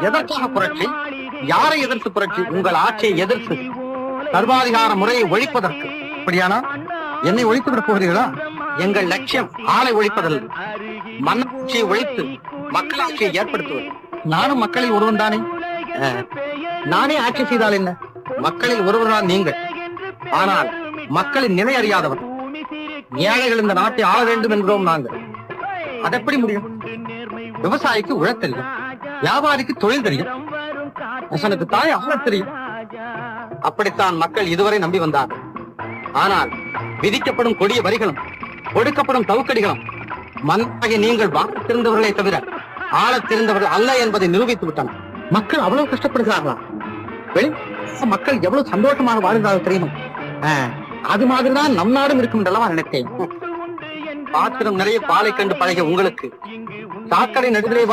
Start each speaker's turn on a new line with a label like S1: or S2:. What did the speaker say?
S1: எதற்காக புரட்சி? யாரை எதிர்த்து புரட்சி? உங்கள் ஆட்சியை எதிர்த்து, சர்வாதிகார முறையை ஒழிப்பதற்கு. அப்படியானா என்னை ஒழித்து விட போகிறீர்களா? எங்கள் லட்சியம் ஆளை ஒழிப்பதல்ல, மன்னாட்சியை ஒழித்து மக்களாட்சியை ஏற்படுத்துவது. நானும் மக்களில் ஒருவன் தானே. நானே ஆட்சி செய்தால் என்ன? மக்களில் ஒருவர்தான் நீங்கள். ஆனால் மக்களின் நிலை அறியாதவர். ஏழைகள் இந்த நாட்டை ஆள வேண்டும் என்கிறோம் நாங்கள். அதெப்படி முடியும்? விவசாயிக்கு உழத் தெரியும், வியாபாரிக்கு தொழில் தெரியும், எனக்கு தாய் ஆள தெரியும். அப்படித்தான் மக்கள் இதுவரை நம்பி வந்தார்கள். ஆனால் விதிக்கப்படும் கொடிய வரிகளும் ஒடுக்கப்படும் தவுக்கடிகளும் மன்னாகிய நீங்கள் வாக்கு தெரிந்தவர்களை தவிர ஆளத் தெரிந்தவர்கள் அல்ல என்பதை நிரூபித்து விட்டனர். மக்கள் அவ்வளவு கஷ்டப்படுகிறார்களா? மக்கள் எவ்வளவு சந்தோஷமாக வாழ்கிறார்கள் தெரியுமா? அது மாதிரிதான் நம் நாடும் இருக்கும் என்றெல்லாம் நினைத்தேன். பாத்திரம் நிறைய பாலை கண்டு பழகிய உங்களுக்கு சாக்கடை நடுவிலே